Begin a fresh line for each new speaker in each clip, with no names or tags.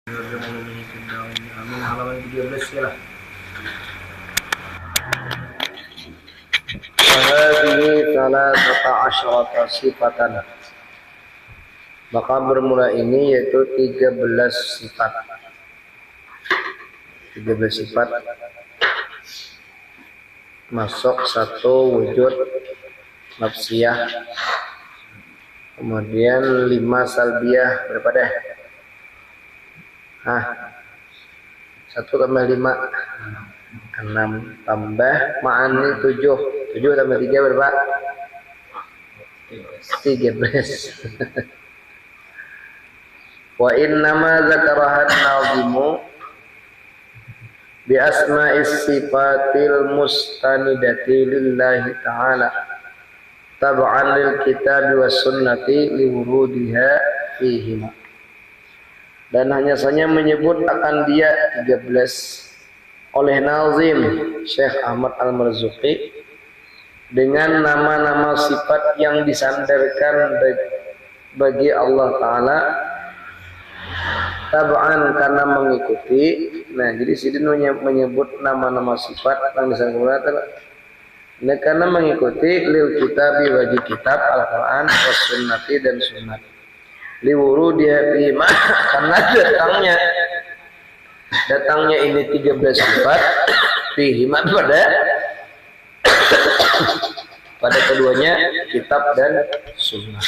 Amin halaman 13 ya lah. Hadhihi 13 sifatan. Maka bermula ini yaitu 13 sifat. 13 sifat masuk satu wujud nafsiyah, kemudian 5 salbiyah. Berapa deh? 1 tambah 5 6 tambah ma'ani 7 tambah 3 berapa? 13. Wa innama zakarahan nazimu bi asma'is sifatil mustanidati lillahi ta'ala tab'an lil kitabi was sunnati liwurudiha fihima. Dan hanya saja menyebut akan dia 13 oleh nazim Syekh Ahmad Al-Marzuqi dengan nama-nama sifat yang disandarkan bagi Allah Ta'ala tab'an karena mengikuti. Nah, jadi sidin menyebut nama-nama sifat yang disandarkan karena mengikuti lil kitabi bagi kitab Al-Quran was sunnati dan sunnat liwurudiha bima karena datangnya ini 13 sifat bima pada keduanya kitab dan sunnah.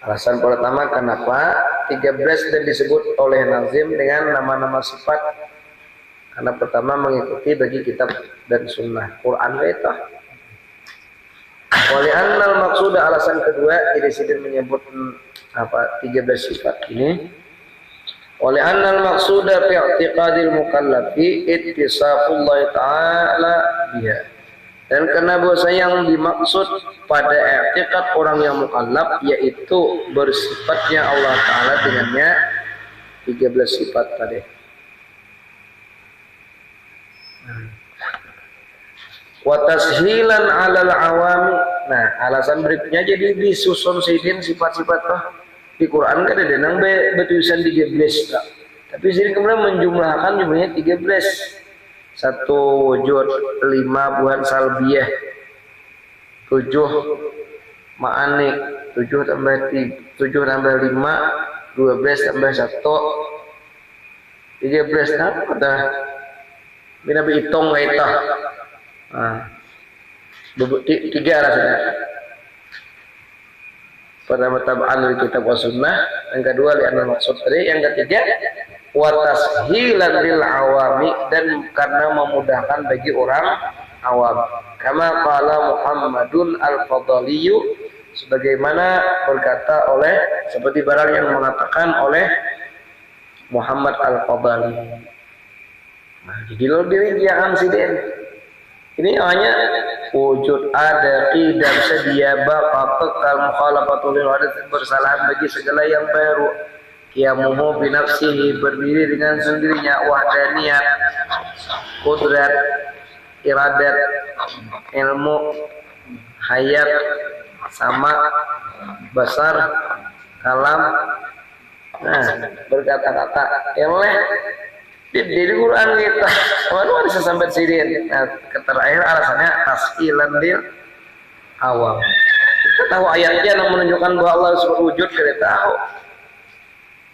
Alasan pertama kenapa 13 dan disebut oleh nazim dengan nama-nama sifat. Karena pertama mengikuti bagi kitab dan sunnah Quran itu. Wali annal maksud, alasan kedua jadi sidin menyebut 13 sifat ini. Wali annal maksud fi i'tiqadil mukallafi ittisafullah ta'ala biha. Dan karena bahwa yang dimaksud pada i'tiqad orang yang mukallaf yaitu bersifatnya Allah Ta'ala dengannya 13 sifat tadi. Wa tashilan 'alal awami. Nah, alasan berikutnya jadi disusun sidin sifat-sifat di Quran kan ada nang betulisan 13 tak. Tapi sidin kemudian menjumlahkan jumlahnya 13. 1 wujud, 5 buhan salbiyah, 7 ma'ani, 7 tambah 5, 12 tambah 1, 13 apa? Bina berhitung kita. Tiga rasanya. Pertama tab'an dari kitab wa sunnah, yang kedua li'anna maksud tadi, yang ketiga wa tashilan lil awami, dan karena memudahkan bagi orang awam. Kama qala Muhammadun al-Fadhaliyu, sebagaimana berkata oleh seperti barang yang mengatakan oleh Muhammad al-Fadhali. Nah, jadi lo dirincikan sidin. Ini hanya wujud ada qidam sedia baqa kekal mukhalafatul lil hadas, bersalahan bagi segala yang baru. Qiyamuhu bi nafsihi, berdiri dengan sendirinya, wahdaniyat, qudrat, iradat, ilmu, hayat, sama, basar, kalam. Nah, berkata-kata eleh di Quran kita. Mana bisa sampai sidin. Nah, terakhir alasannya tashilan lil awam. Kita tahu ayatnya yang menunjukkan bahwa Allah bersifat wujud, kita tahu.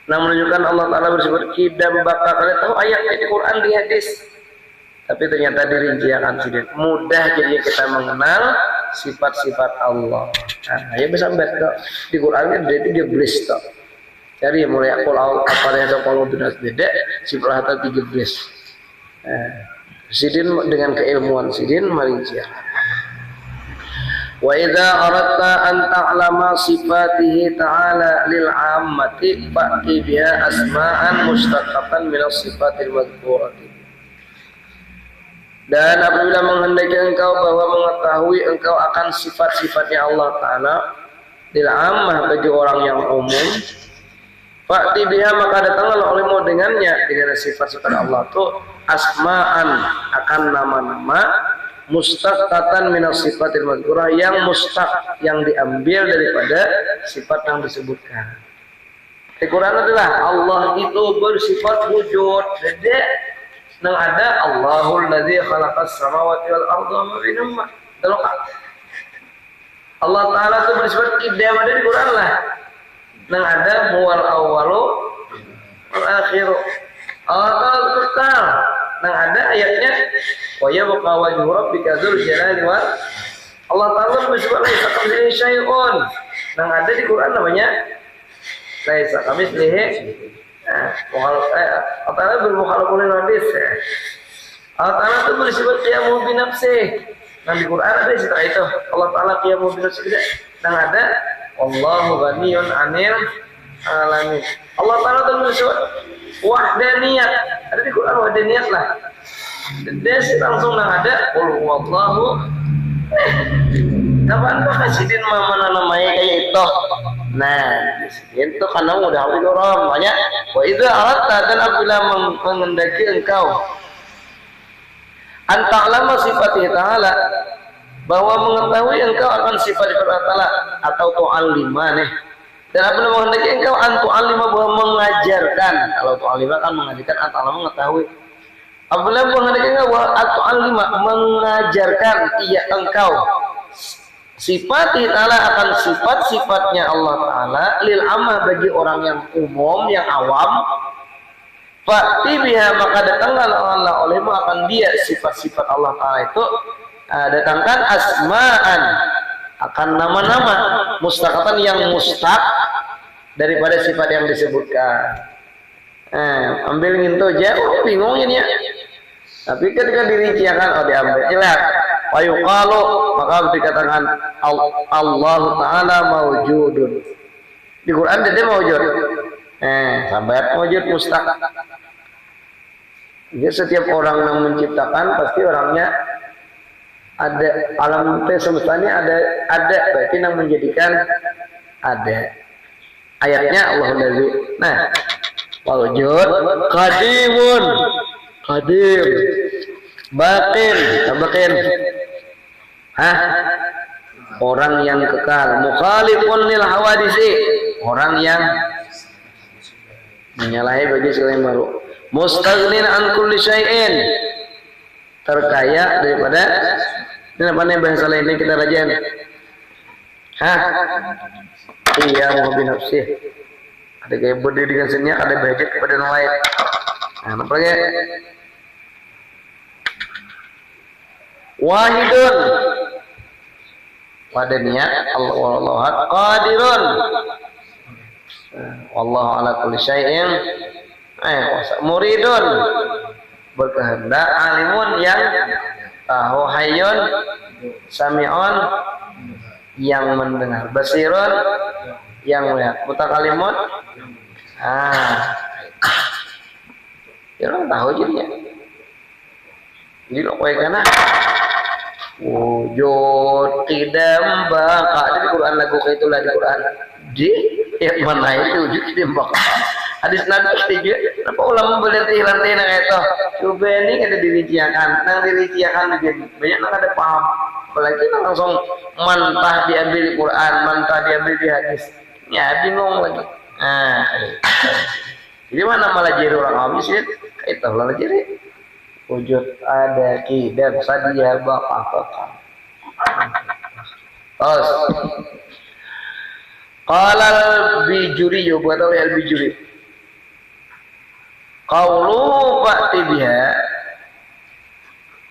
Yang menunjukkan Allah Ta'ala bersifat qidam baqa, kita tahu ayatnya di Quran, di hadis. Tapi ternyata dirincikan sidin. Mudah jadi kita mengenal sifat-sifat Allah. Nah, ya bisa sampai di Quran kan dia 13 toh. Cari mulai akul apa yang kalau sudah beda sifat 13. Sidin dengan keilmuan sidin merincikan. Wa idza aradta an ta'lama sifatihi ta'ala lil 'ammati fa'ti biha asma'an mustaqatan min as-sifatil madhkurati. Dan apabila menghendaki engkau bahwa mengetahui engkau akan sifat-sifatnya Allah Ta'ala lil 'ammah bagi orang yang umum, fa'ti biha, maka datanglah olehmu dengannya, dengan sifat-sifat Allah itu asma'an, akan nama-nama mustaqatan minas sifatil mazkurah, yang mustaq, yang diambil daripada sifat yang disebutkan. Di Quran adalah Allah itu bersifat wujud. Jadi nang ada Allahul ladzi khalaqas samawati wal arda wa ma bainahuma. Allah Ta'ala itu bersifat qidam, ada di Quran lah. Nang ada huwal awwalu wal akhiru. Allah Ta'ala kekal. Nang ada ayatnya wa yabqa wajhu rabbika dzul jalali wal. Allah Ta'ala bersifat laisa kamitslihi syai'un. Nang ada di Quran namanya laisa kamitslihi. Allah Ta'ala bermukhalafun hadis. Allah Ta'ala itu bersifat qiyamu bi nafsihi. Nah di Quran ada istilah itu. Allah Ta'ala qiyamu bi nafsihi. Nang ada wallahu ghaniyun 'anil alamin. Allah Ta'ala itu bersifat wahdaniyat. Ada di Quran wahdaniyat lah. Dia sih langsung nang ada qul huwallahu. Kapan tuh kasidin mana namanya kayak itu. Nah, itu karena mudah orang banyak. Wa idza aratta, dan apabila mengendaki engkau anta'lama sifati ta'ala, bahwa mengetahui engkau akan sifat-sifat Allah Ta'ala, atau tu'allima nih. Dan apabila menghendaki engkau antu'allima, bahwa mengajarkan. Kalau tu'allima kan mengajarkan, anta'lama mengetahui. Apabila menghendaki engkau bahwa antu'allima mengajarkan iya engkau sifati ta'ala, akan sifat-sifatnya Allah Ta'ala, lil amah, bagi orang yang umum, yang awam, fa'ti biha, maka datangkan Allah olehmu akan dia sifat-sifat Allah Ta'ala itu, datangkan asma'an, akan nama-nama mustaqatan, yang mustaq daripada sifat yang disebutkan. Ambil ngintu aja, bingung ini ya. Tapi ketika dirinciakan, diambil jelas. Wa yuqalu, maka dikatakan Allah Ta'ala mawjudun. Di Quran dia mawjud. Sampai mawjud mustaq. Jadi setiap orang yang menciptakan pasti orangnya ada, alam semestanya ada berarti yang menjadikan ada. Ayatnya Allah Lazi. Nah, mawjud qadimun, qadim, batin, orang yang kekal, mukhalifun lil hawadisi, orang yang menyalahi bagi segala yang baru, mustaghnin an kulli syai'in, terkaya daripada. Ini apa nih bahasa lainnya kita rajin? Iya, mau binafsih. Ada kayak berdiri dengan seninya, ada belajar kepada yang lain. Nah, apa lagi? Wahidun, wadaniyat, Allah qadirun, wallahu ala kulli syai'in muridun, berkehendak, alimun, yang tahu, hayyun, sami'un, yang mendengar, basirun, yang melihat, mutakalimun. Ya orang tahu jadinya. Jadi lo kue kana wujud qidam baqa, di Quran lagu kayak itu lah di Quran. Di mana itu wujud qidam baqa. Hadis Nabi juga. Kenapa ulama berhenti lantai nang itu? Coba ini ada dirinciakan, nang dirinciakan banyak nang ada paham. Apalagi nang langsung mantah diambil di Quran, mantah diambil di hadis. Ya bingung lagi. Jadi mana malah jadi orang awam sih? Itu lah jadi. Wujud ada qidam sadia baqa. Terus qala al-Bijuri, buat tahu al-Bijuri. Qaulu fa'ti biha,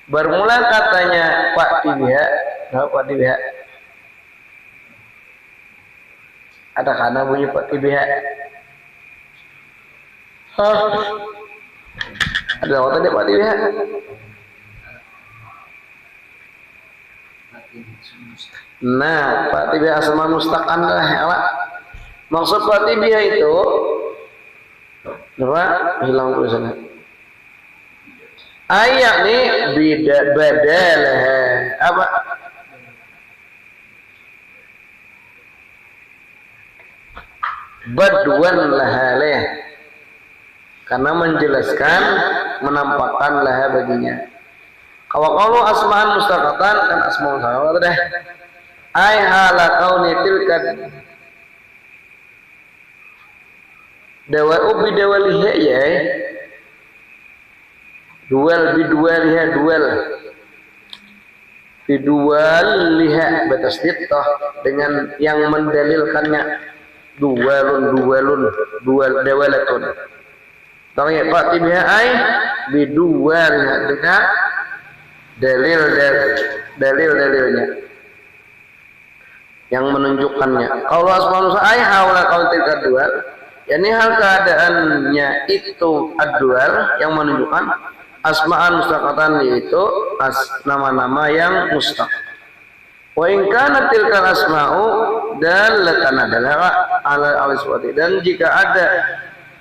bermula katanya fa'ti biha. Nah, fa'ti biha ada kana bunyi fa'ti biha. Ada apa tadi fa'ti biha? Nah, fa'ti biha asma mustaqan lah ya. Maksud fa'ti biha itu apa? Hilang tulisannya. Ayat nih badal apa? Badwan lahaleh, karena menjelaskan, menampakkan laha baginya. Kalau asma'an mustaqatan kan asma'ul husna deh. Ai hala kauni tilka dawa ubi dawa liha ya. Duel bidual liha batasdid toh dengan yang mendalilkannya duel dawalatun. Tahu ya Pak tibiha ai bidual dengan dalilnya yang menunjukkannya. Kalau asmaul ai haula qaul tilka dual, yakni hal keadaannya itu ad-dual yang menunjukkan asma'an mustaqatan yaitu nama-nama yang mustaq. Wa in kana tilka asma'u dalatan adalah ala al-sifati, dan jika ada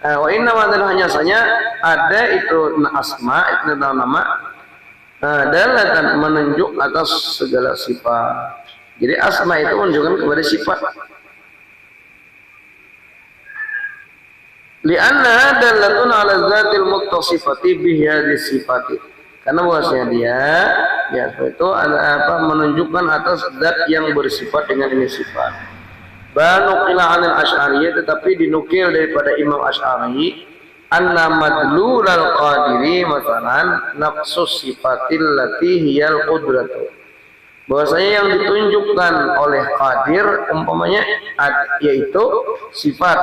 wa inna adalah hanya saja ada itu asma itu nama dalatan menunjuk atas segala sifat. Jadi asma itu menunjukkan kepada sifat. Li'anna dalatun ala zatil muttasifati bihadhi sifati. Karena bahwasanya dia ya itu ada menunjukkan atas zat yang bersifat dengan ini sifat. Banuqila 'anil Asy'ariyah, tetapi dinukil daripada Imam Asy'ari anna madlulal qadiri masalan nafsus sifatil lati hiyal qudratu. Bahwasanya yang ditunjukkan oleh qadir umpamanya yaitu sifat,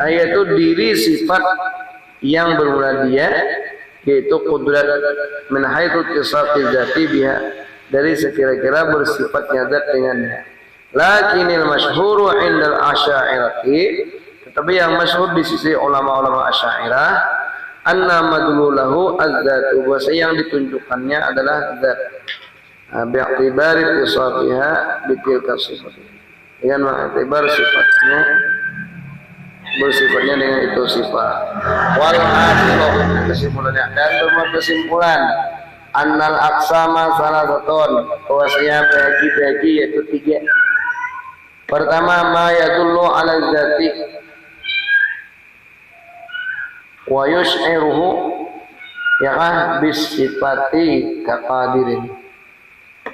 yaitu diri sifat yang bermula dia yaitu qudrat min haitsu tisaqi dzati biha, dari sekira-kira bersifatnya zat dengannya. Lakinil masyhuru 'indal asy'ariyati, tetapi yang masyhur di sisi ulama-ulama Asy'ariyah anna madlulahu az-zatu, bahwa yang ditunjukkannya adalah zat bi'tibari tisaqihha bitilka sifat, dengan mengiktibar sifatnya bersifatnya dengan itu sifat. Wal hasilu kesimpulannya, dan berkesimpulan annal aqsama salasatun, bahwasanya bagi yaitu 3. Pertama ma yadullu ala dzati wa yush'iruhu ya bisifati kaqadirin.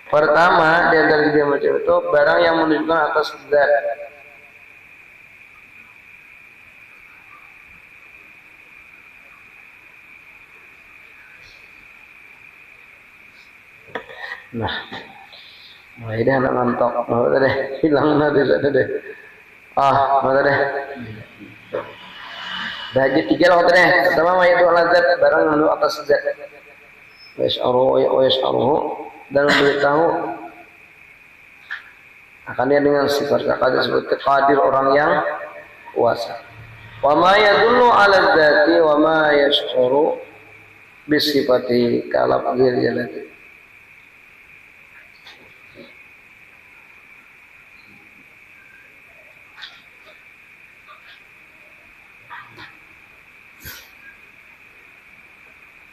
Pertama di antara 3 macam itu barang yang menunjukkan atas zat. Nah, mulai dah nak mantok, mau deh, hilang nanti sudah deh. Mau deh. Bagi 3 lah deh. Pertama itu zat, barang yang menunjuk atas zat. Yash'aruhu dan memberitahu akan dia dengan sifat qadir, seperti qadir orang yang kuasa. Wa ma yadullu 'ala dzati wa ma yash'uru bisifati kalafzil jalati.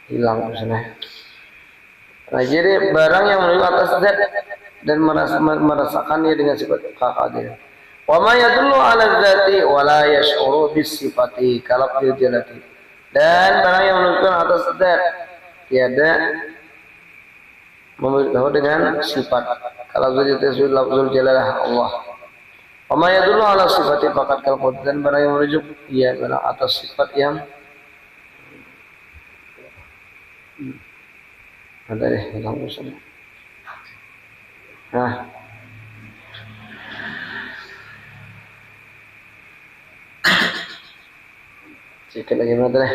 Hilang sana. Nah, jadi barang yang menunjuk atas zat dan merasakannya dengan sifat qadir. Wa ma yadullu 'ala dzati wa la yash'uru bis sifati kalafzil jalati. Dan barang yang menunjukkan atas zat tiada memberitahu dengan sifat kalafzul jalalah Allah. Wa ma yadullu 'ala sifati faqat kal qudrat, dan barang yang merujuk barang atas sifat yang ada deh hilang usul. Nah, sedikit lagi mana deh.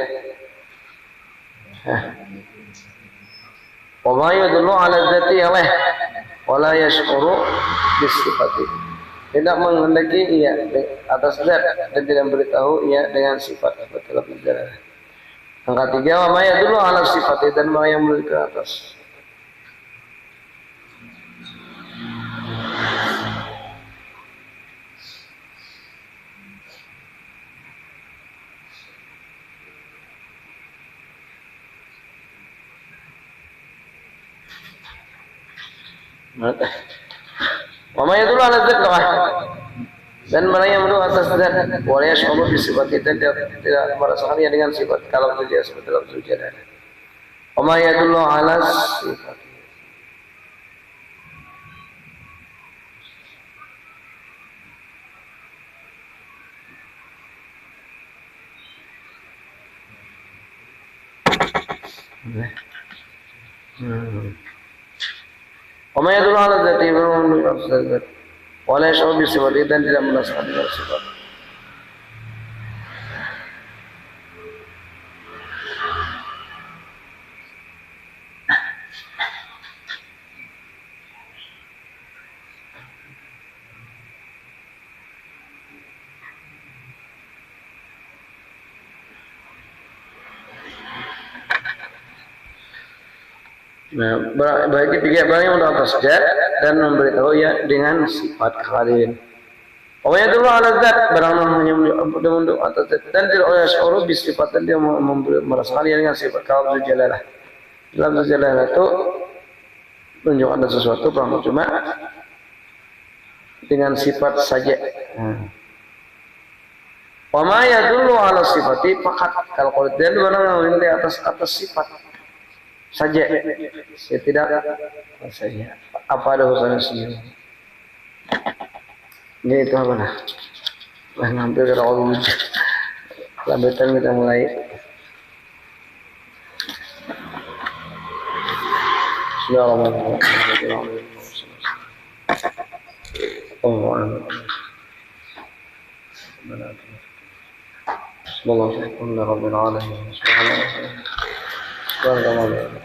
Wa ma yadullu 'ala dzati wa la yash'uru bis sifati. Tidak menghendaki atas zat dan tidak beritahu dengan sifat seperti lafaz. Yang 3 wa ma yadullu 'ala sifati, dan ma yang menuju ke atas. Wa ma yadullu 'ala dzat dan mana yang menuju atas zat wa yash'uru bi sifati, tidak merasakannya dengan sifat kalau saja seperti lafzul jalal. Wa ma yadullu 'ala sifati Wa yadullu ala dzati wa la yash'uru bi sifati dan tidak merasakan dengan sifat. Nah, bagi tiga barang yang atas zat dan memberitahu ya dengan sifat kalian. Oh ya dulu ala zat barang hanya untuk atas zat dan tidak oleh syuruh bisifat dan dia merasakan dengan sifat kalau jalalah. Dalam jalalah itu menunjukkan ada sesuatu barang cuma dengan sifat saja. Wa ma yadullu ala sifati faqat kalau qadar barang di atas sifat saja, saya tidak rasanya apa ada urusannya sendiri. Ini itu apa nah? Hampir ke awal lambetan kita mulai. Bismillahirrahmanirrahim. Bismillahirrahmanirrahim.